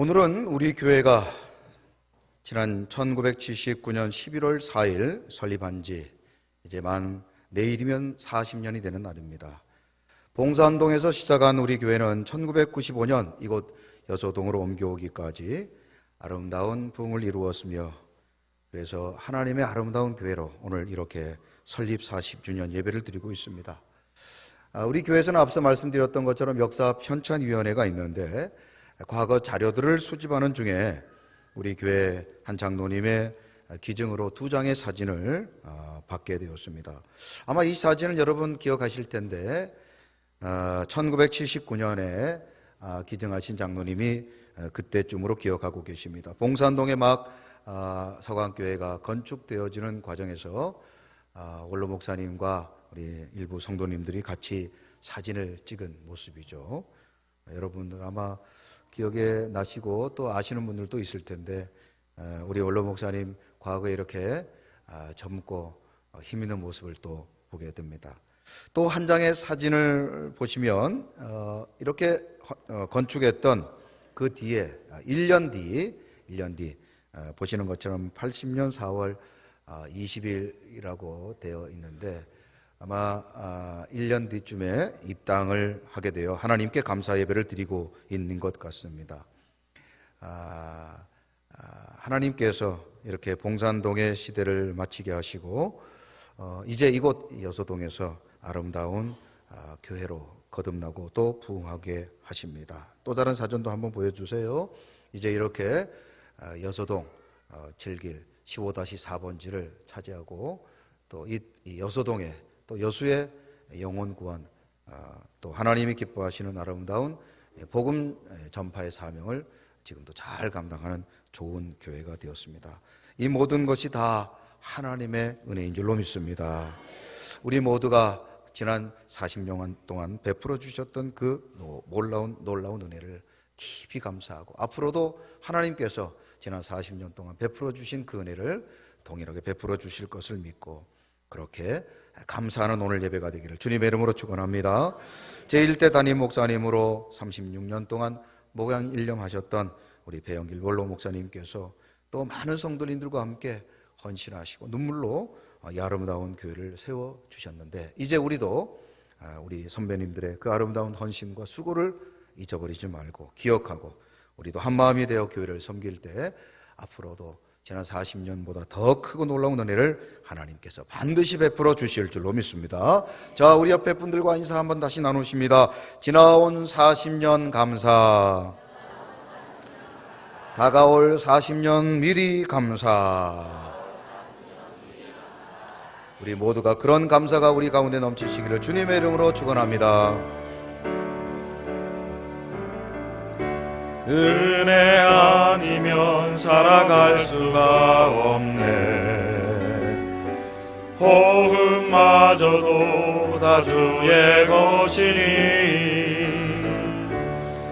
오늘은 우리 교회가 지난 1979년 11월 4일 설립한 지 이제 내일이면 40년이 되는 날입니다. 봉산동에서 시작한 우리 교회는 1995년 이곳 여서동으로 옮겨오기까지 아름다운 부흥을 이루었으며, 그래서 하나님의 아름다운 교회로 오늘 이렇게 설립 40주년 예배를 드리고 있습니다. 우리 교회에서는 앞서 말씀드렸던 것처럼 역사 편찬위원회가 있는데, 과거 자료들을 수집하는 중에 우리 교회 한 장로님의 기증으로 2장의 사진을 받게 되었습니다. 아마 이 사진을 여러분 기억하실 텐데, 1979년에 기증하신 장로님이 그때쯤으로 기억하고 계십니다. 봉산동에 막 서강교회가 건축되어지는 과정에서 원로 목사님과 우리 일부 성도님들이 같이 사진을 찍은 모습이죠. 여러분들 아마 기억에 나시고 또 아시는 분들도 있을 텐데, 우리 원로 목사님 과거에 이렇게 젊고 힘 있는 모습을 또 보게 됩니다. 또 한 장의 사진을 보시면 이렇게 건축했던 그 뒤에 1년 뒤 보시는 것처럼 80년 4월 20일이라고 되어 있는데, 아마 1년 뒤쯤에 입당을 하게 되어 하나님께 감사 예배를 드리고 있는 것 같습니다. 하나님께서 이렇게 봉산동의 시대를 마치게 하시고 이제 이곳 여서동에서 아름다운 교회로 거듭나고 또 부흥하게 하십니다. 또 다른 사진도 한번 보여주세요. 이제 이렇게 여서동 7길 15-4번지를 차지하고 또 이 여서동에 또 여수의 영혼 구원, 또 하나님이 기뻐하시는 아름다운 복음 전파의 사명을 지금도 잘 감당하는 좋은 교회가 되었습니다. 이 모든 것이 다 하나님의 은혜인 줄로 믿습니다. 우리 모두가 지난 40년 동안 베풀어 주셨던 그 놀라운 은혜를 깊이 감사하고, 앞으로도 하나님께서 지난 40년 동안 베풀어 주신 그 은혜를 동일하게 베풀어 주실 것을 믿고, 그렇게 감사하는 오늘 예배가 되기를 주님의 이름으로 축원합니다. 제1대 담임 목사님으로 36년 동안 목양 일념하셨던 우리 배영길 원로 목사님께서 또 많은 성도님들과 함께 헌신하시고 눈물로 이 아름다운 교회를 세워주셨는데, 이제 우리도 우리 선배님들의 그 아름다운 헌신과 수고를 잊어버리지 말고 기억하고, 우리도 한마음이 되어 교회를 섬길 때 앞으로도 지난 40년보다 더 크고 놀라운 은혜를 하나님께서 반드시 베풀어 주실 줄로 믿습니다. 자, 우리 옆에 분들과 인사 한번 다시 나누십니다. 지나온 40년 감사, 다가올 40년 미리 감사. 우리 모두가 그런 감사가 우리 가운데 넘치시기를 주님의 이름으로 축원합니다. 은혜 아니면 살아갈 수가 없네. 호흡마저도 다 주의 것이니,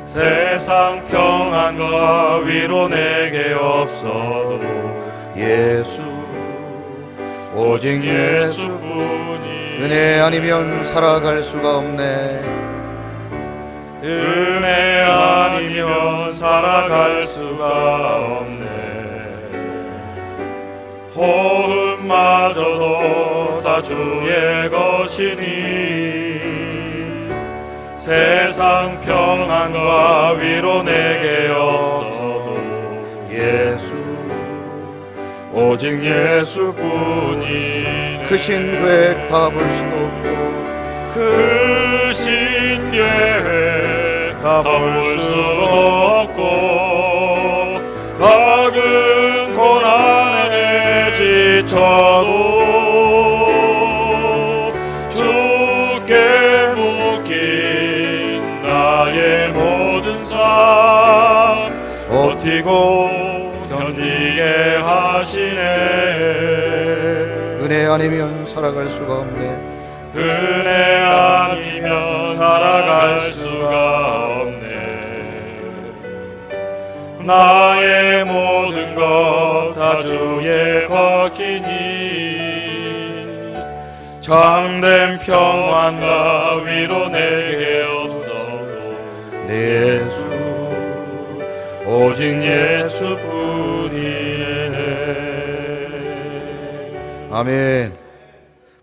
세상 평안과 위로 내게 없어도 예수, 오직 예수뿐이. 은혜 아니면 살아갈 수가 없네. 은혜 아니면 살아갈 수가 없네. 호흡마저도 다 주의 것이니, 세상 평안과 위로 내게 없어도 예수, 오직 예수뿐이. 크신 계획 다 볼 수도 없고, 크신 계획 다 볼 수도 없고, 작은 고난에 지쳐도 주께 묶인 나의 모든 삶 버티고 견디게 하시네. 은혜 아니면 살아갈 수가 없네. 은혜 아니면 살아갈 수가 없네. 나의 모든 것 다 주의 것이니, 참된 평안과 위로 내게 없어도 예수, 오직 예수뿐이네. 아멘.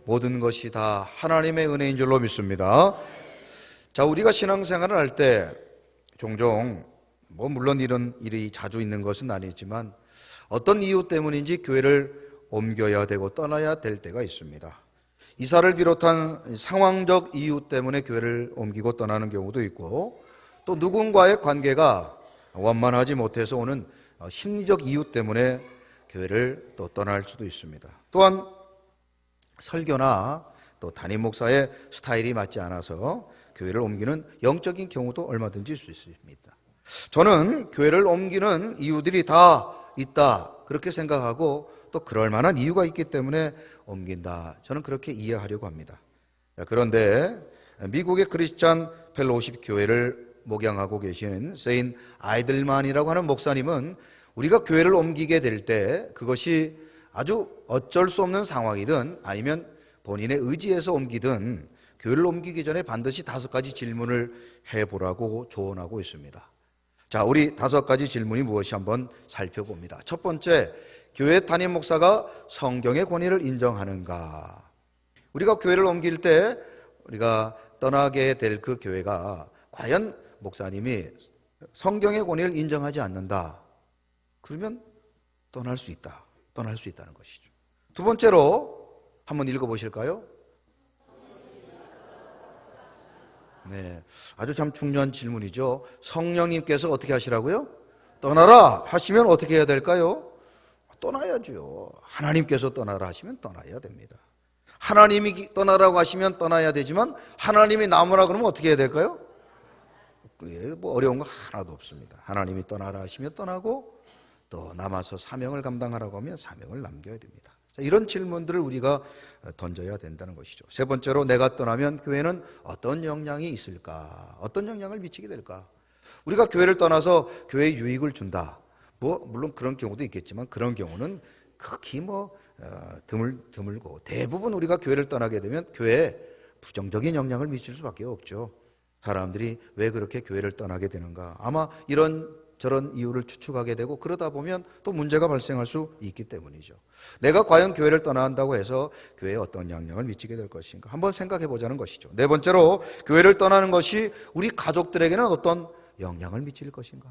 모든 것이 다 하나님의 은혜인 줄로 믿습니다. 자, 우리가 신앙생활을 할 때 종종 물론 이런 일이 자주 있는 것은 아니지만 어떤 이유 때문인지 교회를 옮겨야 되고 떠나야 될 때가 있습니다. 이사를 비롯한 상황적 이유 때문에 교회를 옮기고 떠나는 경우도 있고, 또 누군가의 관계가 원만하지 못해서 오는 심리적 이유 때문에 교회를 또 떠날 수도 있습니다. 또한 설교나 또 담임 목사의 스타일이 맞지 않아서 교회를 옮기는 영적인 경우도 얼마든지 있을 수 있습니다. 저는 교회를 옮기는 이유들이 다 있다 그렇게 생각하고, 또 그럴 만한 이유가 있기 때문에 옮긴다, 저는 그렇게 이해하려고 합니다. 그런데 미국의 크리스찬 펠로우십 교회를 목양하고 계신 세인 아이들만이라고 하는 목사님은 우리가 교회를 옮기게 될 때 그것이 아주 어쩔 수 없는 상황이든 아니면 본인의 의지에서 옮기든 교회를 옮기기 전에 반드시 5가지 질문을 해보라고 조언하고 있습니다. 자, 우리 5가지 질문이 무엇이 한번 살펴봅니다. 첫 번째, 교회 담임 목사가 성경의 권위를 인정하는가? 우리가 교회를 옮길 때 우리가 떠나게 될 그 교회가 과연 목사님이 성경의 권위를 인정하지 않는다, 그러면 떠날 수 있다는 것이죠. 두 번째로 한번 읽어보실까요? 네, 아주 참 중요한 질문이죠. 성령님께서 어떻게 하시라고요? 떠나라 하시면 어떻게 해야 될까요? 떠나야죠. 하나님께서 떠나라 하시면 떠나야 됩니다. 하나님이 떠나라고 하시면 떠나야 되지만 하나님이 남으라 그러면 어떻게 해야 될까요? 어려운 거 하나도 없습니다. 하나님이 떠나라 하시면 떠나고, 또 남아서 사명을 감당하라고 하면 사명을 남겨야 됩니다. 자, 이런 질문들을 우리가 던져야 된다는 것이죠. 세 번째로, 내가 떠나면 교회는 어떤 영향이 있을까? 어떤 영향을 미치게 될까? 우리가 교회를 떠나서 교회에 유익을 준다, 물론 그런 경우도 있겠지만 그런 경우는 극히 드물고, 대부분 우리가 교회를 떠나게 되면 교회에 부정적인 영향을 미칠 수밖에 없죠. 사람들이 왜 그렇게 교회를 떠나게 되는가? 아마 이런저런 이유를 추측하게 되고, 그러다 보면 또 문제가 발생할 수 있기 때문이죠. 내가 과연 교회를 떠나야 한다고 해서 교회에 어떤 영향을 미치게 될 것인가? 한번 생각해 보자는 것이죠. 네 번째로, 교회를 떠나는 것이 우리 가족들에게는 어떤 영향을 미칠 것인가?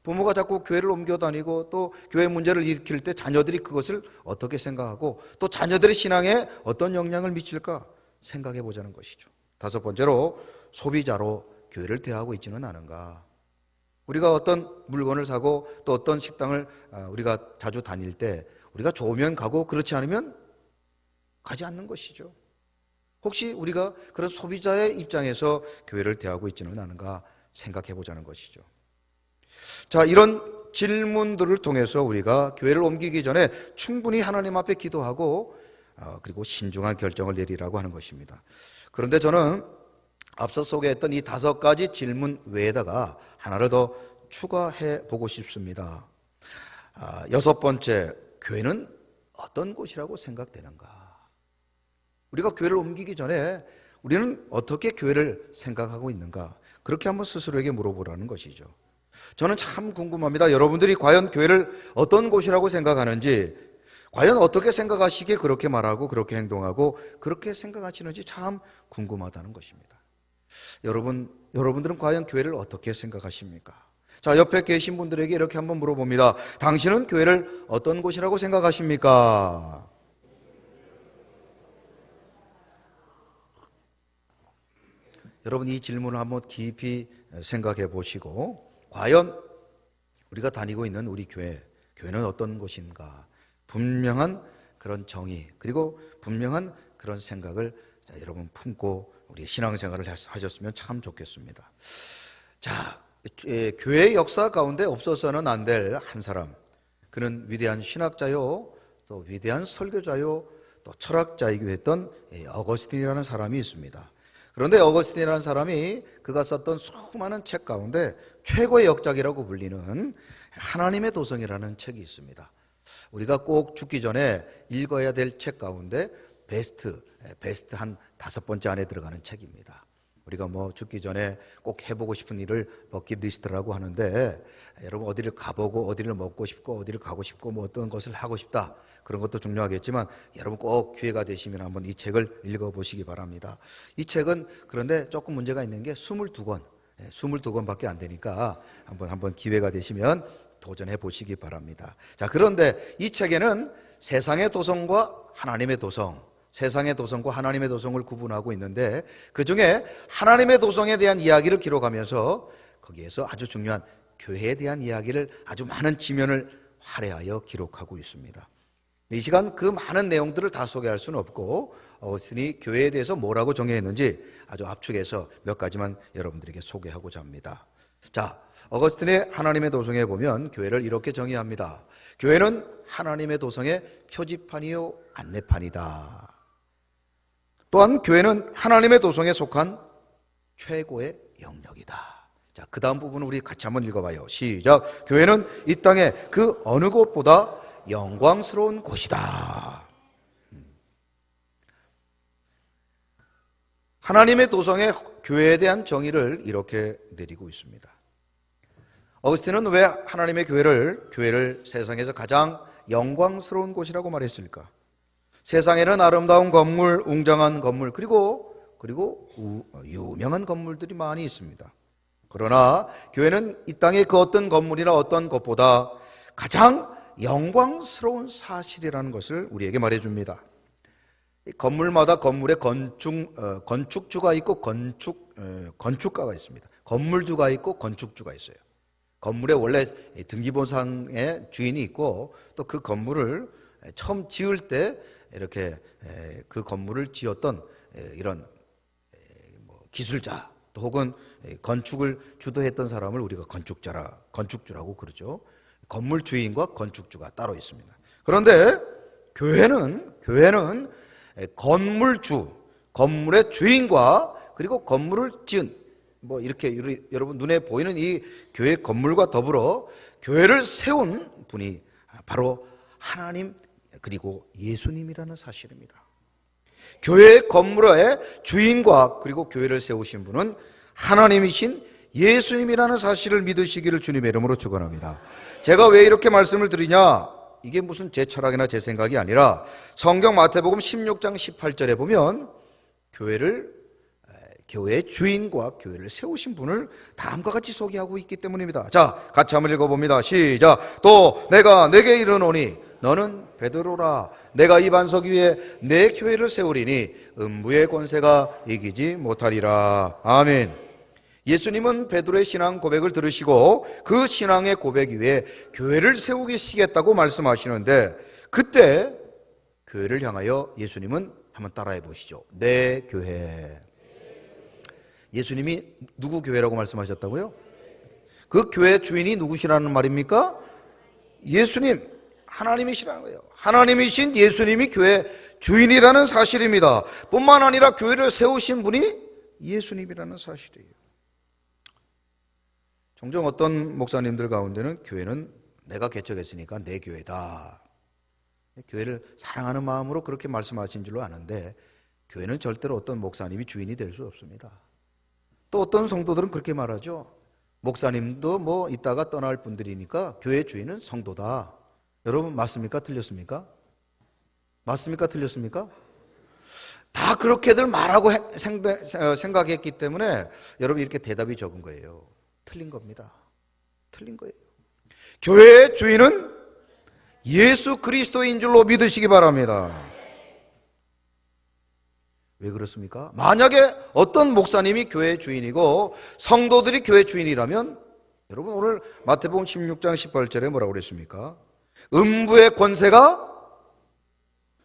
부모가 자꾸 교회를 옮겨 다니고 또 교회 문제를 일으킬 때 자녀들이 그것을 어떻게 생각하고, 또 자녀들의 신앙에 어떤 영향을 미칠까 생각해 보자는 것이죠. 다섯 번째로, 소비자로 교회를 대하고 있지는 않은가? 우리가 어떤 물건을 사고 또 어떤 식당을 우리가 자주 다닐 때 우리가 좋으면 가고 그렇지 않으면 가지 않는 것이죠. 혹시 우리가 그런 소비자의 입장에서 교회를 대하고 있지는 않은가 생각해 보자는 것이죠. 자, 이런 질문들을 통해서 우리가 교회를 옮기기 전에 충분히 하나님 앞에 기도하고 그리고 신중한 결정을 내리라고 하는 것입니다. 그런데 저는 앞서 소개했던 이 5가지 질문 외에다가 하나를 더 추가해 보고 싶습니다. 6번째, 교회는 어떤 곳이라고 생각되는가? 우리가 교회를 옮기기 전에 우리는 어떻게 교회를 생각하고 있는가? 그렇게 한번 스스로에게 물어보라는 것이죠. 저는 참 궁금합니다. 여러분들이 과연 교회를 어떤 곳이라고 생각하는지, 과연 어떻게 생각하시기에 그렇게 말하고 그렇게 행동하고 그렇게 생각하시는지 참 궁금하다는 것입니다. 여러분들은 과연 교회를 어떻게 생각하십니까? 자, 옆에 계신 분들에게 이렇게 한번 물어봅니다. 당신은 교회를 어떤 곳이라고 생각하십니까? 여러분, 이 질문을 한번 깊이 생각해 보시고, 과연 우리가 다니고 있는 우리 교회는 어떤 곳인가? 분명한 그런 정의, 그리고 분명한 그런 생각을 여러분 품고 우리 신앙생활을 하셨으면 참 좋겠습니다. 자, 교회의 역사 가운데 없어서는 안 될 한 사람, 그는 위대한 신학자요, 또 위대한 설교자요, 또 철학자이기도 했던 어거스틴이라는 사람이 있습니다. 그런데 어거스틴이라는 사람이 그가 썼던 수많은 책 가운데 최고의 역작이라고 불리는 하나님의 도성이라는 책이 있습니다. 우리가 꼭 죽기 전에 읽어야 될 책 가운데 베스트 한 5번째 안에 들어가는 책입니다. 우리가 뭐 죽기 전에 꼭 해보고 싶은 일을 버킷리스트라고 하는데, 여러분 어디를 가보고 어디를 먹고 싶고 어디를 가고 싶고 뭐 어떤 것을 하고 싶다, 그런 것도 중요하겠지만 여러분 꼭 기회가 되시면 한번 이 책을 읽어보시기 바랍니다. 이 책은 그런데 조금 문제가 있는 게 22권, 22권밖에 안 되니까 한번 기회가 되시면 도전해 보시기 바랍니다. 자, 그런데 이 책에는 세상의 도성과 하나님의 도성, 세상의 도성과 하나님의 도성을 구분하고 있는데, 그 중에 하나님의 도성에 대한 이야기를 기록하면서 거기에서 아주 중요한 교회에 대한 이야기를 아주 많은 지면을 할애하여 기록하고 있습니다. 이 시간 그 많은 내용들을 다 소개할 수는 없고, 어거스틴이 교회에 대해서 뭐라고 정의했는지 아주 압축해서 몇 가지만 여러분들에게 소개하고자 합니다. 자, 어거스틴의 하나님의 도성에 보면 교회를 이렇게 정의합니다. 교회는 하나님의 도성의 표지판이요 안내판이다. 또한 교회는 하나님의 도성에 속한 최고의 영역이다. 자, 그 다음 부분을 우리 같이 한번 읽어봐요. 시작. 교회는 이 땅에 그 어느 곳보다 영광스러운 곳이다. 하나님의 도성의 교회에 대한 정의를 이렇게 내리고 있습니다. 어거스틴은 왜 하나님의 교회를 세상에서 가장 영광스러운 곳이라고 말했을까? 세상에는 아름다운 건물, 웅장한 건물, 그리고 유명한 건물들이 많이 있습니다. 그러나 교회는 이 땅의 그 어떤 건물이나 어떤 것보다 가장 영광스러운 사실이라는 것을 우리에게 말해줍니다. 건물마다 건물의 건축주가 있고 건축가가 있습니다. 건물주가 있고 건축주가 있어요. 건물에 원래 등기본상의 주인이 있고, 또 그 건물을 처음 지을 때 이렇게 그 건물을 지었던 이런 기술자, 또 혹은 건축을 주도했던 사람을 우리가 건축주라고 그러죠. 건물 주인과 건축주가 따로 있습니다. 그런데 교회는 건물주, 건물의 주인과 그리고 건물을 지은, 이렇게 여러분 눈에 보이는 이 교회 건물과 더불어 교회를 세운 분이 바로 하나님 그리고 예수님이라는 사실입니다. 교회의 건물의 주인과 그리고 교회를 세우신 분은 하나님이신 예수님이라는 사실을 믿으시기를 주님의 이름으로 축원합니다. 제가 왜 이렇게 말씀을 드리냐? 이게 무슨 제 철학이나 제 생각이 아니라 성경 마태복음 16장 18절에 보면 교회의 주인과 교회를 세우신 분을 다음과 같이 소개하고 있기 때문입니다. 자, 같이 한번 읽어봅니다. 시작. 또 내가 내게 이르노니 너는 베드로라. 내가 이 반석 위에 내 교회를 세우리니 음부의 권세가 이기지 못하리라. 아멘. 예수님은 베드로의 신앙 고백을 들으시고 그 신앙의 고백 위에 교회를 세우시겠다고 말씀하시는데, 그때 교회를 향하여 예수님은 한번 따라해 보시죠. 내 교회. 예수님이 누구 교회라고 말씀하셨다고요? 그 교회 주인이 누구시라는 말입니까? 예수님, 하나님이시라는 거예요. 하나님이신 예수님이 교회 주인이라는 사실입니다. 뿐만 아니라 교회를 세우신 분이 예수님이라는 사실이에요. 종종 어떤 목사님들 가운데는 교회는 내가 개척했으니까 내 교회다, 교회를 사랑하는 마음으로 그렇게 말씀하신 줄로 아는데, 교회는 절대로 어떤 목사님이 주인이 될 수 없습니다. 또 어떤 성도들은 그렇게 말하죠. 목사님도 이따가 떠날 분들이니까 교회 주인은 성도다. 여러분 맞습니까? 틀렸습니까? 맞습니까? 틀렸습니까? 다 그렇게들 말하고 생각했기 때문에 여러분 이렇게 대답이 적은 거예요. 틀린 겁니다. 틀린 거예요. 교회의 주인은 예수 그리스도인 줄로 믿으시기 바랍니다. 왜 그렇습니까? 만약에 어떤 목사님이 교회 주인이고 성도들이 교회 주인이라면, 여러분 오늘 마태복음 16장 18절에 뭐라고 그랬습니까? 음부의 권세가,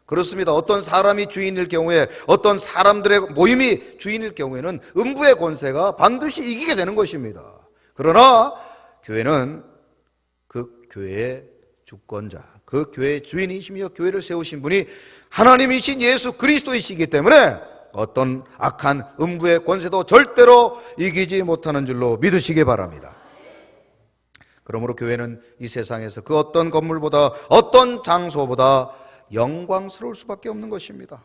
그렇습니다. 어떤 사람이 주인일 경우에, 어떤 사람들의 모임이 주인일 경우에는 음부의 권세가 반드시 이기게 되는 것입니다. 그러나 교회는 그 교회의 주권자, 그 교회의 주인이시며 교회를 세우신 분이 하나님이신 예수 그리스도이시기 때문에 어떤 악한 음부의 권세도 절대로 이기지 못하는 줄로 믿으시기 바랍니다. 그러므로 교회는 이 세상에서 그 어떤 건물보다, 어떤 장소보다 영광스러울 수밖에 없는 것입니다.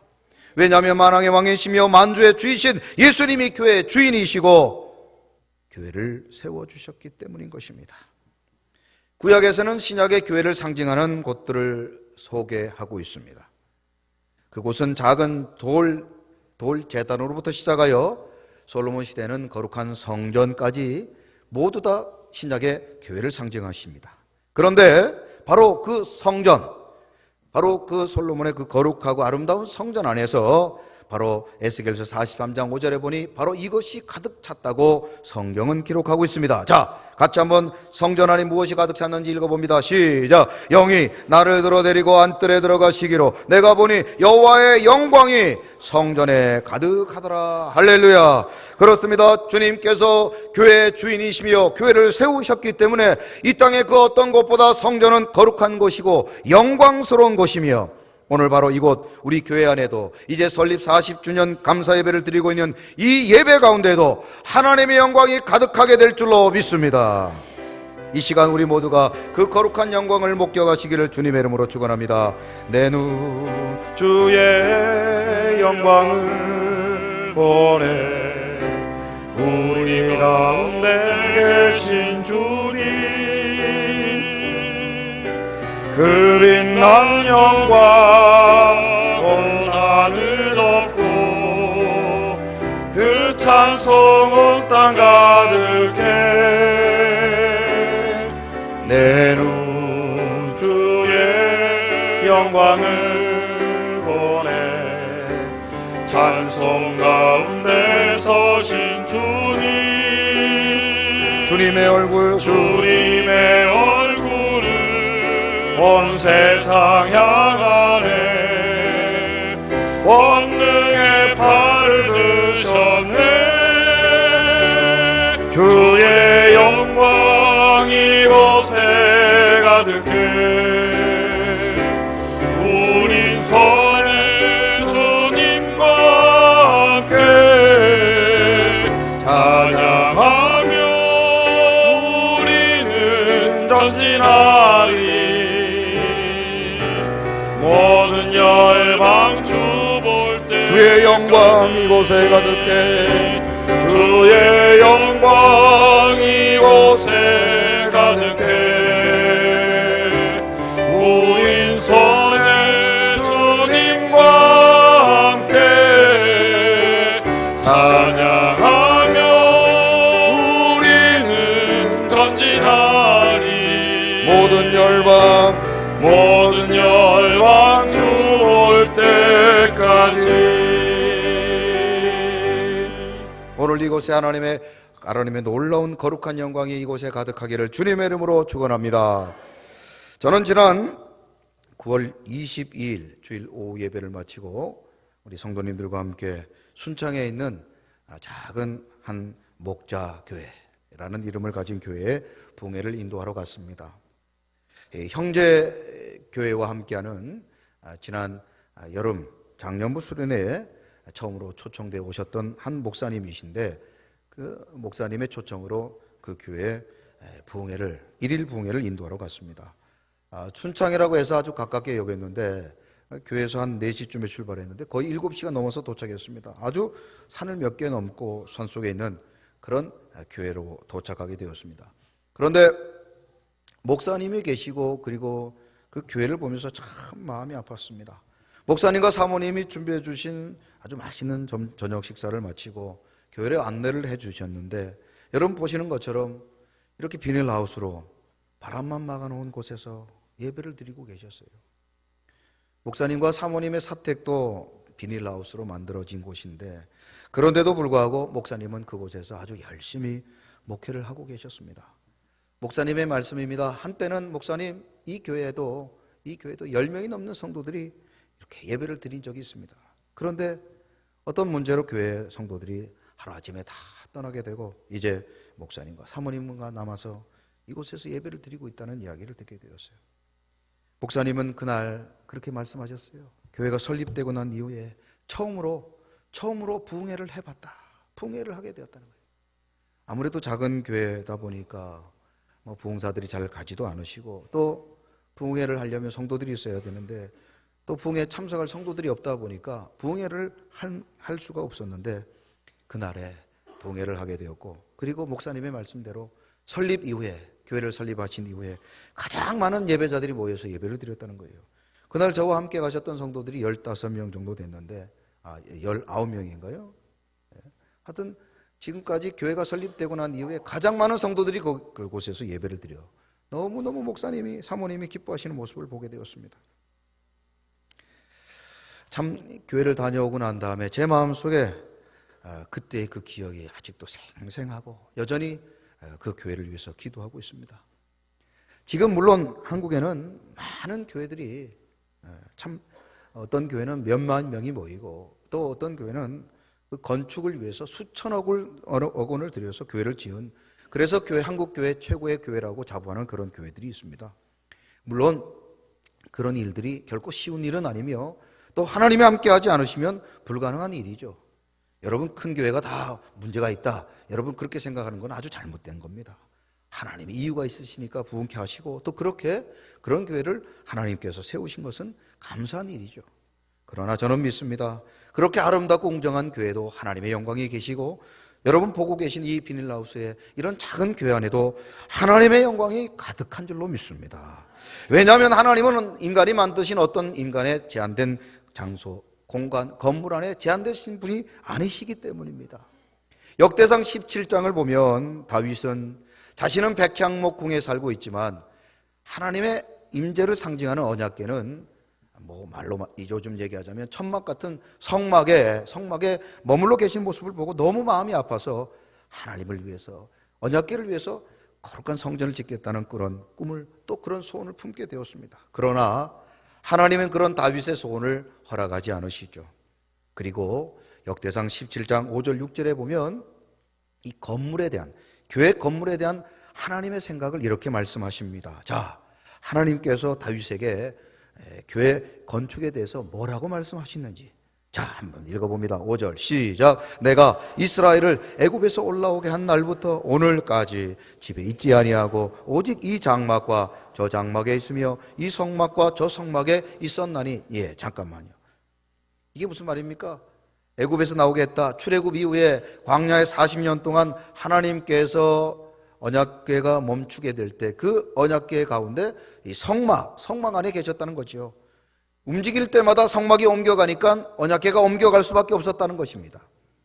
왜냐하면 만왕의 왕이시며 만주의 주이신 예수님이 교회의 주인이시고 교회를 세워주셨기 때문인 것입니다. 구약에서는 신약의 교회를 상징하는 곳들을 소개하고 있습니다. 그곳은 작은 돌 제단으로부터 시작하여 솔로몬 시대는 거룩한 성전까지 모두 다 신약의 교회를 상징하십니다. 그런데 바로 그 성전, 바로 그 솔로몬의 그 거룩하고 아름다운 성전 안에서 바로 에스겔서 43장 5절에 보니 바로 이것이 가득 찼다고 성경은 기록하고 있습니다. 자, 같이 한번 성전 안에 무엇이 가득 찼는지 읽어봅니다. 시작. 영이 나를 들어 데리고 안뜰에 들어가시기로 내가 보니 여호와의 영광이 성전에 가득하더라. 할렐루야. 그렇습니다. 주님께서 교회의 주인이시며 교회를 세우셨기 때문에 이 땅의 그 어떤 곳보다 성전은 거룩한 곳이고 영광스러운 곳이며 오늘 바로 이곳 우리 교회 안에도 이제 설립 40주년 감사 예배를 드리고 있는 이 예배 가운데도 하나님의 영광이 가득하게 될 줄로 믿습니다. 이 시간 우리 모두가 그 거룩한 영광을 목격하시기를 주님의 이름으로 축원합니다. 내 눈 주의 영광을 보내 우리 가운데 계신 주님 그 빛난 영광 온 하늘 덮고 그 찬송 온 땅 가득해 내 눈 주의 영광을 보내 찬송 가운데 서신 주님의 얼굴 주님의 얼굴을 온 세상 향하네 권능의 팔 드셨네 주의 영광 이곳에 가득해 우린 선해 주님과 함께 찬양하며 우리는 전진하리 모든 열방 주 볼 때 주의 영광 이곳에 가득해 주의 영광 이곳에 가득해 우린 선해 주님과 함께 찬양하며 우리는 전진하리 모든 열방 주 볼 때까지 오늘 이곳에 하나님의 놀라운 거룩한 영광이 이곳에 가득하기를 주님의 이름으로 축원합니다. 저는 지난 9월 22일 주일 오후 예배를 마치고 우리 성도님들과 함께 순창에 있는 작은 한 목자교회라는 이름을 가진 교회에 부흥회를 인도하러 갔습니다. 형제교회와 함께하는 지난 여름 작년부 수련회에 처음으로 초청되어 오셨던 한 목사님이신데 그 목사님의 초청으로 그 교회에 부흥회를 1일 부흥회를 인도하러 갔습니다. 춘창이라고 해서 아주 가깝게 여겼는데 교회에서 한 4시쯤에 출발했는데 거의 7시간 넘어서 도착했습니다. 아주 산을 몇 개 넘고 산속에 있는 그런 교회로 도착하게 되었습니다. 그런데 목사님이 계시고 그리고 그 교회를 보면서 참 마음이 아팠습니다. 목사님과 사모님이 준비해 주신 아주 맛있는 저녁 식사를 마치고 교회에 안내를 해 주셨는데 여러분 보시는 것처럼 이렇게 비닐하우스로 바람만 막아놓은 곳에서 예배를 드리고 계셨어요. 목사님과 사모님의 사택도 비닐하우스로 만들어진 곳인데 그런데도 불구하고 목사님은 그곳에서 아주 열심히 목회를 하고 계셨습니다. 목사님의 말씀입니다. 한때는 목사님 이 교회에도 10명이 넘는 성도들이 이렇게 예배를 드린 적이 있습니다. 그런데 어떤 문제로 교회 성도들이 하루아침에 다 떠나게 되고 이제 목사님과 사모님과 남아서 이곳에서 예배를 드리고 있다는 이야기를 듣게 되었어요. 목사님은 그날 그렇게 말씀하셨어요. 교회가 설립되고 난 이후에 처음으로 부흥회를 해봤다. 부흥회를 하게 되었다는 거예요. 아무래도 작은 교회다 보니까 부흥사들이 잘 가지도 않으시고 또 부흥회를 하려면 성도들이 있어야 되는데 또 부흥회에 참석할 성도들이 없다 보니까 부흥회를 할 수가 없었는데 그날에 부흥회를 하게 되었고, 그리고 목사님의 말씀대로 설립 이후에, 교회를 설립하신 이후에 가장 많은 예배자들이 모여서 예배를 드렸다는 거예요. 그날 저와 함께 가셨던 성도들이 15명 정도 됐는데 19명인가요? 하여튼 지금까지 교회가 설립되고 난 이후에 가장 많은 성도들이 그곳에서 예배를 드려 너무너무 목사님이, 사모님이 기뻐하시는 모습을 보게 되었습니다. 참 교회를 다녀오고 난 다음에 제 마음속에 그때의 그 기억이 아직도 생생하고 여전히 그 교회를 위해서 기도하고 있습니다. 지금 물론 한국에는 많은 교회들이 참 어떤 교회는 몇만 명이 모이고 또 어떤 교회는 그 건축을 위해서 수천억 원을 들여서 교회를 지은, 그래서 한국 교회 최고의 교회라고 자부하는 그런 교회들이 있습니다. 물론 그런 일들이 결코 쉬운 일은 아니며 또 하나님이 함께하지 않으시면 불가능한 일이죠. 여러분, 큰 교회가 다 문제가 있다, 여러분 그렇게 생각하는 건 아주 잘못된 겁니다. 하나님이 이유가 있으시니까 부흥케 하시고 또 그런 교회를 하나님께서 세우신 것은 감사한 일이죠. 그러나 저는 믿습니다. 그렇게 아름답고 웅장한 교회도 하나님의 영광이 계시고, 여러분 보고 계신 이 비닐하우스에 이런 작은 교회 안에도 하나님의 영광이 가득한 줄로 믿습니다. 왜냐하면 하나님은 인간이 만드신 어떤 인간의 제한된 장소, 공간, 건물 안에 제한되신 분이 아니시기 때문입니다. 역대상 17장을 보면 다윗은 자신은 백향목 궁에 살고 있지만 하나님의 임재를 상징하는 언약궤는 말로 요즘 얘기하자면 천막 같은 성막에 머물러 계신 모습을 보고 너무 마음이 아파서 하나님을 위해서, 언약궤를 위해서 거룩한 성전을 짓겠다는 그런 꿈을, 또 그런 소원을 품게 되었습니다. 그러나 하나님은 그런 다윗의 소원을 허락하지 않으시죠. 그리고 역대상 17장 5절 6절에 보면 이 건물에 대한, 교회 건물에 대한 하나님의 생각을 이렇게 말씀하십니다. 자, 하나님께서 다윗에게 교회 건축에 대해서 뭐라고 말씀하시는지 자, 한번 읽어봅니다. 5절 시작. 내가 이스라엘을 애굽에서 올라오게 한 날부터 오늘까지 집에 있지 아니하고 오직 이 장막과 저 장막에 있으며 이 성막과 저 성막에 있었나니. 예, 잠깐만요. 이게 무슨 말입니까? 애굽에서 나오게 했다. 출애굽 이후에 광야에 40년 동안 하나님께서 언약궤가 멈추게 될 때 그 언약궤 가운데 이 성막 안에 계셨다는 거죠. 움직일 때마다 성막이 옮겨가니까 언약궤가 옮겨갈 수밖에 없었다는 것입니다.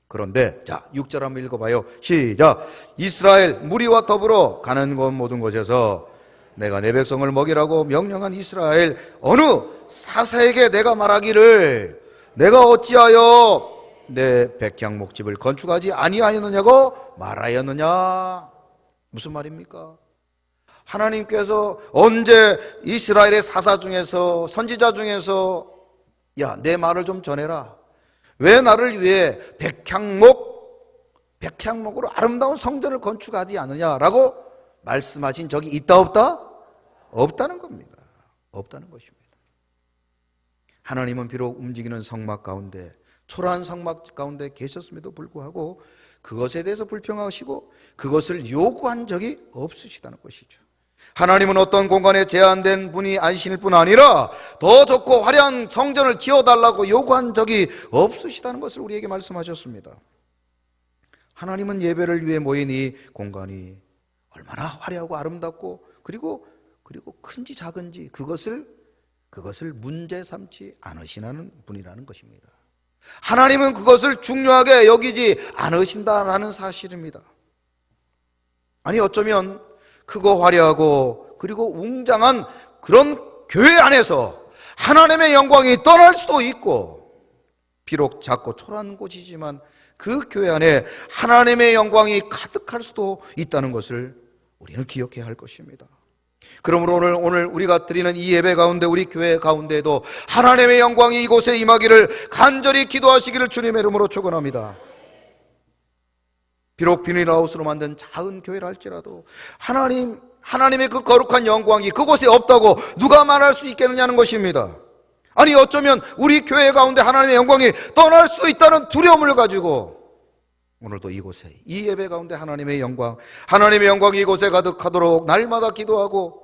그런데 자, 6절 한번 읽어봐요. 시작. 이스라엘 무리와 더불어 가는 곳 모든 곳에서 내가 내 백성을 먹이라고 명령한 이스라엘 어느 사사에게 내가 말하기를 내가 어찌하여 내 백향목집을 건축하지 아니하였느냐고 말하였느냐. 무슨 말입니까? 하나님께서 언제 이스라엘의 사사 중에서, 선지자 중에서 야, 내 말을 좀 전해라, 왜 나를 위해 백향목으로 아름다운 성전을 건축하지 않느냐라고 말씀하신 적이 있다 없다? 없다는 겁니다. 없다는 것입니다. 하나님은 비록 움직이는 성막 가운데, 초라한 성막 가운데 계셨음에도 불구하고 그것에 대해서 불평하시고 그것을 요구한 적이 없으시다는 것이죠. 하나님은 어떤 공간에 제한된 분이 아니실 뿐 아니라 더 좋고 화려한 성전을 지어달라고 요구한 적이 없으시다는 것을 우리에게 말씀하셨습니다. 하나님은 예배를 위해 모인 이 공간이 얼마나 화려하고 아름답고 그리고 큰지 작은지 그것을 문제 삼지 않으시는 분이라는 것입니다. 하나님은 그것을 중요하게 여기지 않으신다라는 사실입니다. 아니, 어쩌면 크고 화려하고 그리고 웅장한 그런 교회 안에서 하나님의 영광이 떠날 수도 있고, 비록 작고 초라한 곳이지만 그 교회 안에 하나님의 영광이 가득할 수도 있다는 것을 우리는 기억해야 할 것입니다. 그러므로 오늘 우리가 드리는 이 예배 가운데, 우리 교회 가운데에도 하나님의 영광이 이곳에 임하기를 간절히 기도하시기를 주님의 이름으로 축원합니다. 비록 비닐하우스로 만든 작은 교회라 할지라도 하나님의 그 거룩한 영광이 그곳에 없다고 누가 말할 수 있겠느냐는 것입니다. 아니, 어쩌면 우리 교회 가운데 하나님의 영광이 떠날 수 있다는 두려움을 가지고 오늘도 이곳에, 이 예배 가운데 하나님의 영광이 이곳에 가득하도록 날마다 기도하고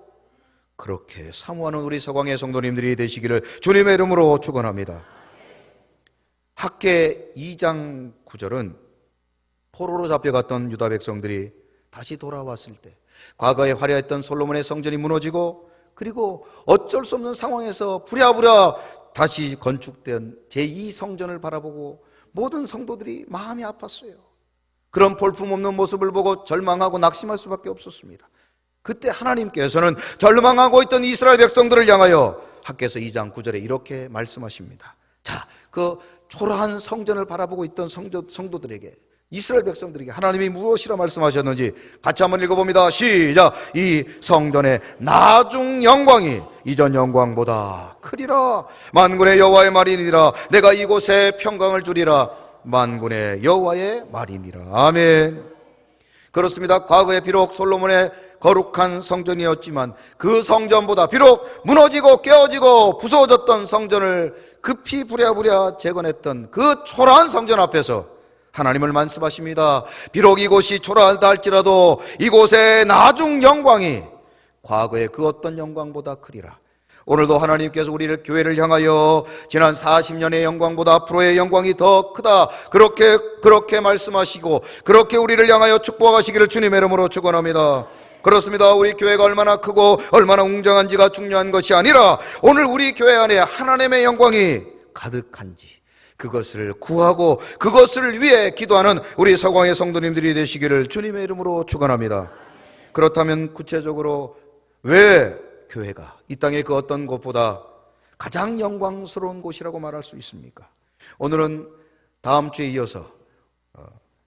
그렇게 사모하는 우리 서광의 성도님들이 되시기를 주님의 이름으로 축원합니다. 학계 2장 9절은 포로로 잡혀갔던 유다 백성들이 다시 돌아왔을 때 과거에 화려했던 솔로몬의 성전이 무너지고 그리고 어쩔 수 없는 상황에서 부랴부랴 다시 건축된 제2성전을 바라보고 모든 성도들이 마음이 아팠어요. 그런 볼품없는 모습을 보고 절망하고 낙심할 수밖에 없었습니다. 그때 하나님께서는 절망하고 있던 이스라엘 백성들을 향하여 학개서 2장 9절에 이렇게 말씀하십니다. 자, 그 초라한 성전을 바라보고 있던 성도들에게, 이스라엘 백성들에게 하나님이 무엇이라 말씀하셨는지 같이 한번 읽어봅니다. 시작. 이 성전의 나중 영광이 이전 영광보다 크리라. 만군의 여호와의 말이니라. 내가 이곳에 평강을 주리라. 만군의 여호와의 말이니라. 아멘. 그렇습니다. 과거에 비록 솔로몬의 거룩한 성전이었지만 그 성전보다 비록 무너지고 깨어지고 부서졌던 성전을 급히 부랴부랴 재건했던 그 초라한 성전 앞에서 하나님을 말씀하십니다. 비록 이곳이 초라하다 할지라도 이곳의 나중 영광이 과거의 그 어떤 영광보다 크리라. 오늘도 하나님께서 우리를 교회를 향하여 지난 40년의 영광보다 앞으로의 영광이 더 크다, 그렇게 말씀하시고 그렇게 우리를 향하여 축복하시기를 주님의 이름으로 축원합니다. 그렇습니다. 우리 교회가 얼마나 크고 얼마나 웅장한지가 중요한 것이 아니라 오늘 우리 교회 안에 하나님의 영광이 가득한지 그것을 구하고 그것을 위해 기도하는 우리 서광의 성도님들이 되시기를 주님의 이름으로 축원합니다. 그렇다면 구체적으로 왜 교회가 이 땅의 그 어떤 곳보다 가장 영광스러운 곳이라고 말할 수 있습니까? 오늘은 다음 주에 이어서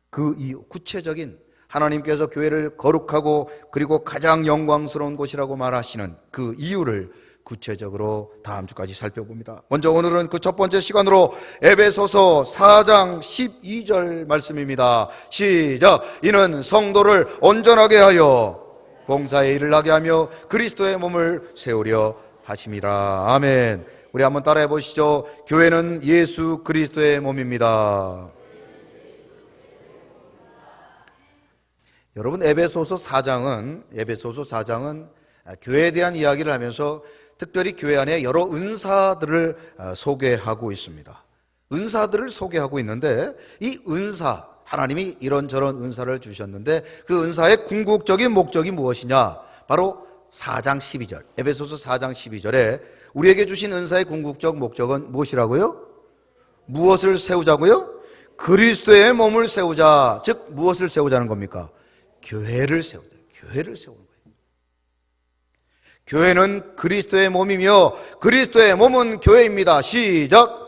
그 이유, 구체적인 하나님께서 교회를 거룩하고 그리고 가장 영광스러운 곳이라고 말하시는 그 이유를 구체적으로 다음 주까지 살펴봅니다. 먼저 오늘은 그 첫 번째 시간으로 에베소서 4장 12절 말씀입니다. 시작. 이는 성도를 온전하게 하여 봉사에 일을 하게 하며 그리스도의 몸을 세우려 하심이라. 아멘. 우리 한번 따라해 보시죠. 교회는 예수 그리스도의 몸입니다. 여러분, 에베소서 4장은 교회에 대한 이야기를 하면서 특별히 교회 안에 여러 은사들을 소개하고 있습니다. 은사들을 소개하고 있는데 이 은사, 하나님이 이런저런 은사를 주셨는데 그 은사의 궁극적인 목적이 무엇이냐? 바로 4장 12절, 에베소서 4장 12절에 우리에게 주신 은사의 궁극적 목적은 무엇이라고요? 무엇을 세우자고요? 그리스도의 몸을 세우자. 즉 무엇을 세우자는 겁니까? 교회를 세우자. 교회를 세우는 거예요. 교회는 그리스도의 몸이며 그리스도의 몸은 교회입니다. 시작.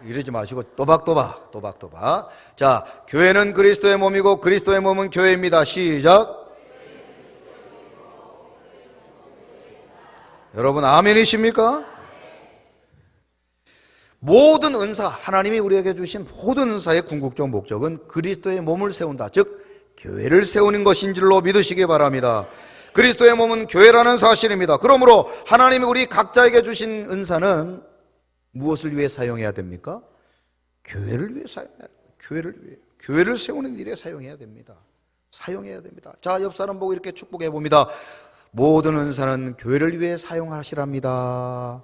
이러지 마시고 또박또박. 자, 교회는 그리스도의 몸이고 그리스도의 몸은 교회입니다. 시작. 여러분 아멘이십니까? 모든 은사, 하나님이 우리에게 주신 모든 은사의 궁극적 목적은 그리스도의 몸을 세운다, 즉 교회를 세우는 것인 줄로 믿으시기 바랍니다. 그리스도의 몸은 교회라는 사실입니다. 그러므로 하나님이 우리 각자에게 주신 은사는 무엇을 위해 사용해야 됩니까? 교회를 위해 사용해야 됩니다. 교회를 세우는 일에 사용해야 됩니다. 자, 옆 사람 보고 이렇게 축복해 봅니다. 모든 은사는 교회를 위해 사용하시랍니다.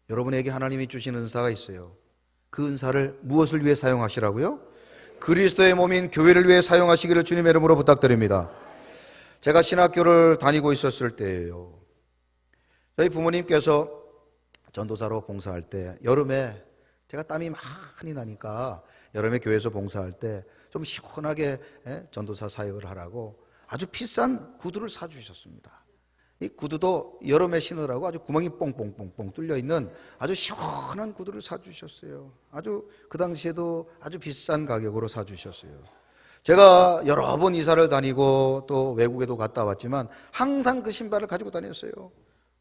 여러분에게 하나님이 주신 은사가 있어요. 그 은사를 무엇을 위해 사용하시라고요? 그리스도의 몸인 교회를 위해 사용하시기를 주님의 이름으로 부탁드립니다. 제가 신학교를 다니고 있었을 때예요. 저희 부모님께서 전도사로 봉사할 때 여름에 제가 땀이 많이 나니까 여름에 교회에서 봉사할 때 좀 시원하게 전도사 사역을 하라고 아주 비싼 구두를 사주셨습니다. 이 구두도 여름에 신으라고 아주 구멍이 뽕뽕뽕뽕 뚫려 있는 아주 시원한 구두를 사주셨어요. 아주 그 당시에도 아주 비싼 가격으로 사주셨어요. 제가 여러 번 이사를 다니고 또 외국에도 갔다 왔지만 항상 그 신발을 가지고 다녔어요.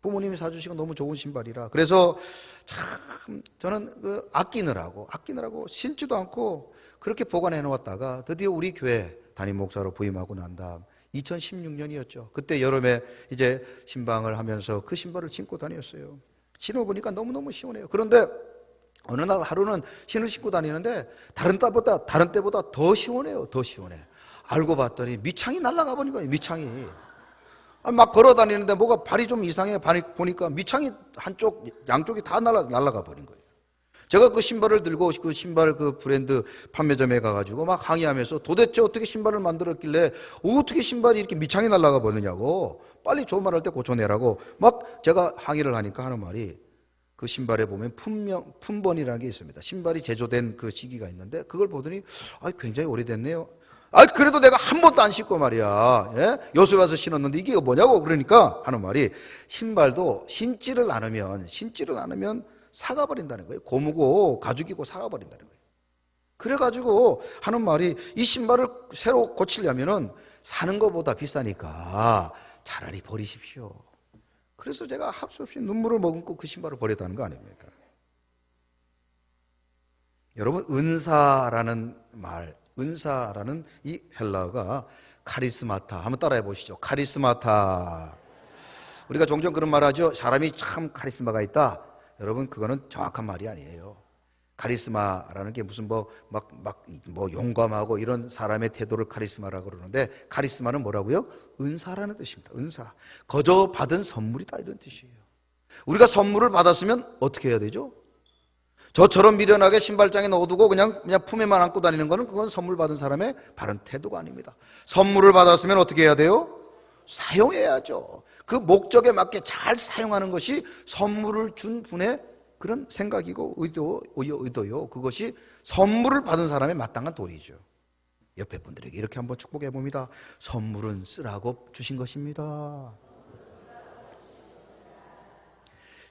부모님이 사주시고 너무 좋은 신발이라. 그래서 참 저는 그 아끼느라고 신지도 않고 그렇게 보관해 놓았다가 드디어 우리 교회 담임 목사로 부임하고 난 다음 2016년이었죠. 그때 여름에 이제 신방을 하면서 그 신발을 신고 다녔어요. 신어보니까 너무너무 시원해요. 그런데 어느 날 하루는 신을 신고 다니는데 다른 때보다 더 시원해요. 더 시원해. 알고 봤더니 밑창이 날아가 버린 거예요. 밑창이. 막 걸어 다니는데 뭐가 발이 좀 이상해. 보니까 밑창이 양쪽이 다 날아가 버린 거예요. 제가 그 신발을 들고 그 신발 그 브랜드 판매점에 가가지고 막 항의하면서 도대체 어떻게 신발을 만들었길래 어떻게 신발이 이렇게 밑창이 날아가 버느냐고, 빨리 좋은 말 할 때 고쳐내라고 막 제가 항의를 하니까 하는 말이, 그 신발에 보면 품번이라는 게 있습니다. 신발이 제조된 그 시기가 있는데 그걸 보더니 굉장히 오래됐네요. 그래도 내가 한 번도 안 신고 말이야. 예? 여수에 와서 신었는데 이게 뭐냐고. 그러니까 하는 말이, 신발도 신지를 않으면 사가버린다는 거예요. 고무고 가죽이고 사가버린다는 거예요. 그래가지고 하는 말이, 이 신발을 새로 고치려면은 사는 것보다 비싸니까 차라리 버리십시오. 그래서 제가 할 수 없이 눈물을 머금고 그 신발을 버렸다는 거 아닙니까? 여러분, 은사라는 이 헬라어가 카리스마타, 한번 따라해 보시죠. 카리스마타. 우리가 종종 그런 말 하죠. 사람이 참 카리스마가 있다. 여러분, 그거는 정확한 말이 아니에요. 카리스마라는 게 무슨 뭐 용감하고 이런 사람의 태도를 카리스마라고 그러는데, 카리스마는 뭐라고요? 은사라는 뜻입니다. 은사. 거저 받은 선물이다, 이런 뜻이에요. 우리가 선물을 받았으면 어떻게 해야 되죠? 저처럼 미련하게 신발장에 넣어두고 그냥 품에만 안고 다니는 거는, 그건 선물 받은 사람의 바른 태도가 아닙니다. 선물을 받았으면 어떻게 해야 돼요? 사용해야죠. 그 목적에 맞게 잘 사용하는 것이 선물을 준 분의 그런 생각이고 의도요. 그것이 선물을 받은 사람의 마땅한 도리죠. 옆에 분들에게 이렇게 한번 축복해 봅니다. 선물은 쓰라고 주신 것입니다.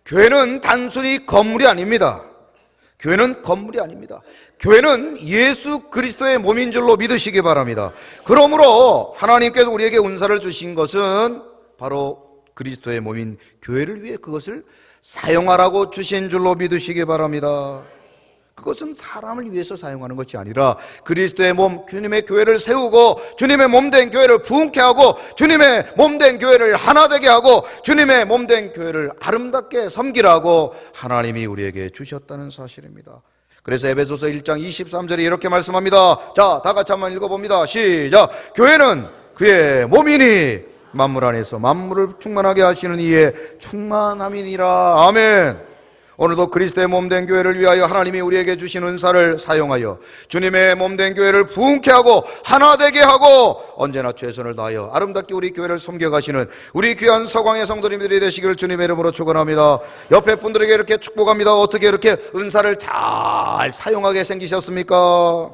교회는 단순히 건물이 아닙니다. 교회는 건물이 아닙니다. 교회는 예수 그리스도의 몸인 줄로 믿으시기 바랍니다. 그러므로 하나님께서 우리에게 은사를 주신 것은 바로 그리스도의 몸인 교회를 위해 그것을 사용하라고 주신 줄로 믿으시기 바랍니다. 그것은 사람을 위해서 사용하는 것이 아니라 그리스도의 몸, 주님의 교회를 세우고 주님의 몸된 교회를 부흥케 하고 주님의 몸된 교회를 하나 되게 하고 주님의 몸된 교회를 아름답게 섬기라고 하나님이 우리에게 주셨다는 사실입니다. 그래서 에베소서 1장 23절에 이렇게 말씀합니다. 자, 다 같이 한번 읽어봅니다. 시작. 교회는 그의 몸이니 만물 안에서 만물을 충만하게 하시는 이의 충만함이니라. 아멘. 오늘도 그리스도의 몸된 교회를 위하여 하나님이 우리에게 주신 은사를 사용하여 주님의 몸된 교회를 부흥케 하고 하나 되게 하고 언제나 최선을 다하여 아름답게 우리 교회를 섬겨가시는 우리 귀한 서광의 성도님들이 되시기를 주님의 이름으로 축원합니다. 옆에 분들에게 이렇게 축복합니다. 어떻게 이렇게 은사를 잘 사용하게 생기셨습니까?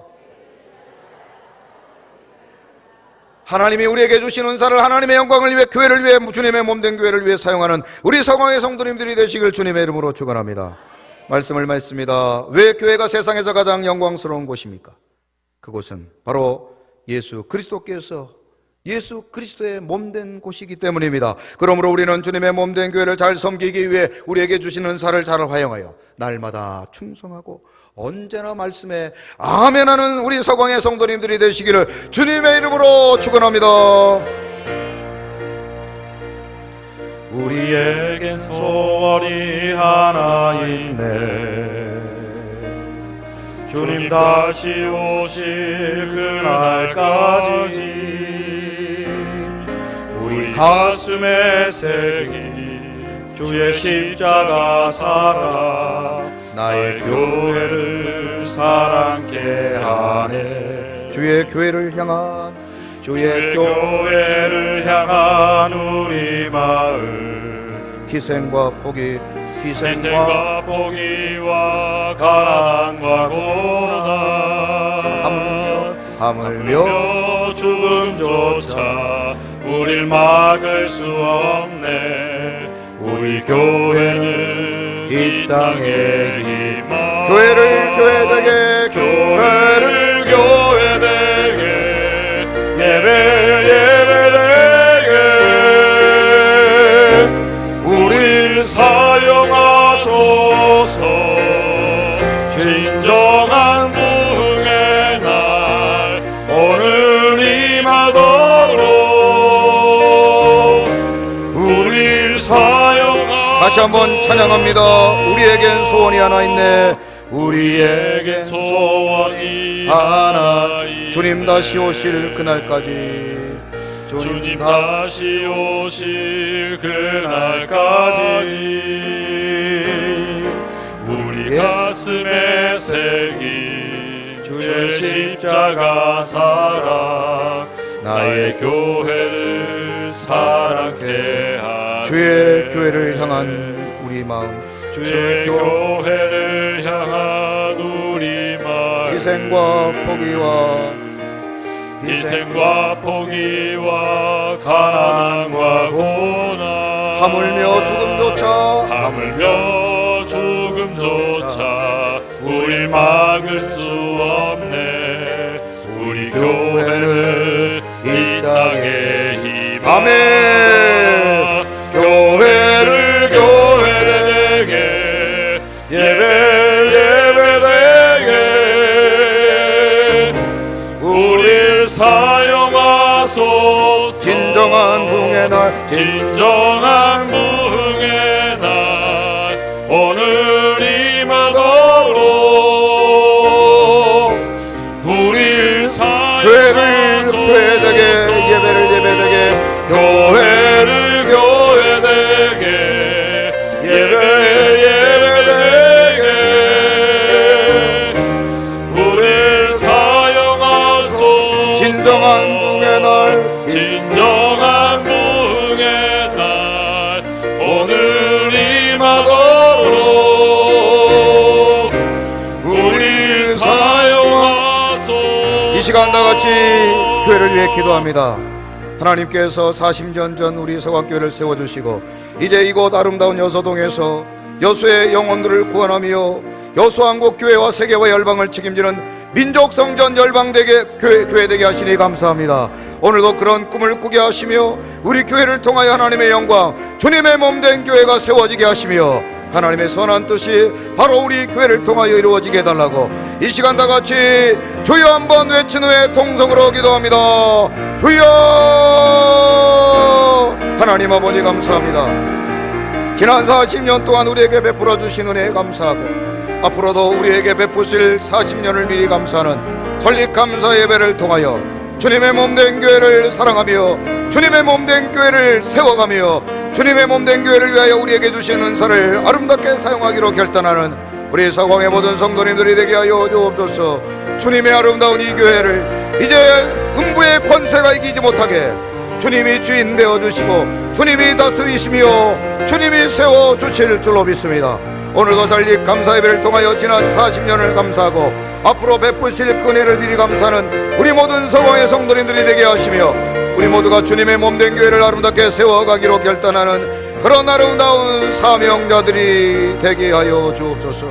하나님이 우리에게 주신 은사를 하나님의 영광을 위해, 교회를 위해, 주님의 몸된 교회를 위해 사용하는 우리 서광의 성도님들이 되시길 주님의 이름으로 축원합니다. 말씀을 맺습니다. 왜 교회가 세상에서 가장 영광스러운 곳입니까? 그곳은 바로 예수 그리스도께서 예수 그리스도의 몸된 곳이기 때문입니다. 그러므로 우리는 주님의 몸된 교회를 잘 섬기기 위해 우리에게 주신 은사를 잘 활용하여 날마다 충성하고 언제나 말씀에 아멘하는 우리 서광의 성도님들이 되시기를 주님의 이름으로 축원합니다. 우리에겐 소원이 하나 있네. 주님 다시 오실 그날까지 우리 가슴에 새긴 주의 십자가 사랑 나의 교회를 사랑케 하네. 주의 교회를 향한 교회를 향한 우리 마음 희생과 포기와 가난과 고난 하물며 죽음조차 우릴 막을 수 없네. 우리 교회는 이 땅의 희망. 교회를 교회되게 예배되게 우릴 사용하소서. 진정한 부흥의 날 오늘 임하도록 우릴 사용하소서. 다시 한번 찬양합니다. 우리에겐 소원이 하나 있네. 우리에게 소원이 하나. 하나이네. 주님 다시 오실 그날까지, 주님 다시 오실 그날까지 우리 가슴에 새긴 주의 십자가 사랑, 나의 교회를 사랑케 하네. 주의 교회를 향한 우리 마음, 주의 교회를 향한 우리 마음, 희생과 포기와 가난과 고난, 하물며 죽음조차 우릴 막을 수 없네. 우리 교회를 이 땅에 희망. 아멘. 교회를 교회되게, 예배되게 우릴 사용하소서. 진정한 부흥의 날, 진정한 부흥의 날 오늘 임하도록 우릴 교회를 사용하소서. 교회되게, 예배를 예배되게, 교회를 교회되게, 예배되게 우릴 사용하소서. 진정한 부흥의 날, 진정한 부흥의 날 오늘 임하도록 우릴 사용하소서. 이 시간 다같이 교회를 위해 기도합니다. 하나님께서 40년 전 우리 서각교회를 세워주시고 이제 이곳 아름다운 여서동에서 여수의 영혼들을 구원하며 여수한국교회와 세계와 열방을 책임지는 민족성전 열방되게 교회되게 하시니 감사합니다. 오늘도 그런 꿈을 꾸게 하시며 우리 교회를 통하여 하나님의 영광, 주님의 몸된 교회가 세워지게 하시며 하나님의 선한 뜻이 바로 우리 교회를 통하여 이루어지게 해달라고 이 시간 다같이 주여 한번 외친 후에 통성으로 기도합니다. 주여. 하나님 아버지 감사합니다. 지난 40년 동안 우리에게 베풀어 주신 은혜에 감사하고 앞으로도 우리에게 베푸실 40년을 미리 감사하는 설립 감사 예배를 통하여 주님의 몸된 교회를 사랑하며 주님의 몸된 교회를 세워가며 주님의 몸된 교회를 위하여 우리에게 주신 은사를 아름답게 사용하기로 결단하는 우리 서광의 모든 성도님들이 되게 하여 주옵소서. 주님의 아름다운 이 교회를 이제 음부의 권세가 이기지 못하게 주님이 주인 되어주시고 주님이 다스리시며 주님이 세워주실 줄로 믿습니다. 오늘도 설립 감사 예배를 통하여 지난 40년을 감사하고 앞으로 베푸실 은혜를 미리 감사하는 우리 모든 서광의 성도님들이 되게 하시며 우리 모두가 주님의 몸된 교회를 아름답게 세워가기로 결단하는 그런 아름다운 사명자들이 되게 하여 주옵소서.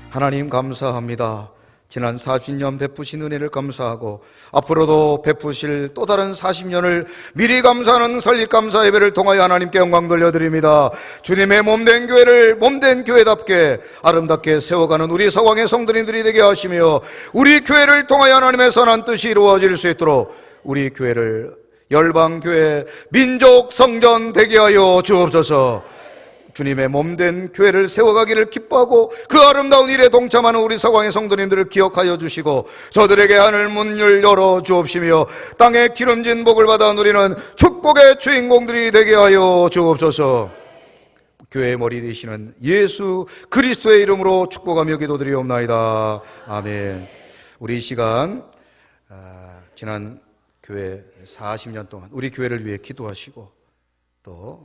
하나님 감사합니다. 지난 40년 베푸신 은혜를 감사하고 앞으로도 베푸실 또 다른 40년을 미리 감사하는 설립감사 예배를 통하여 하나님께 영광 돌려드립니다. 주님의 몸된 교회를 몸된 교회답게 아름답게 세워가는 우리 서광의 성도님들이 되게 하시며 우리 교회를 통하여 하나님의 선한 뜻이 이루어질 수 있도록 우리 교회를 열방교회 민족 성전 되게 하여 주옵소서. 주님의 몸된 교회를 세워가기를 기뻐하고 그 아름다운 일에 동참하는 우리 서광의 성도님들을 기억하여 주시고 저들에게 하늘 문을 열어 주옵시며 땅에 기름진 복을 받아 누리는 축복의 주인공들이 되게 하여 주옵소서. 교회의 머리 되시는 예수 그리스도의 이름으로 축복하며 기도드리옵나이다. 아멘. 우리 이 시간 지난 교회 40년 동안 우리 교회를 위해 기도하시고 또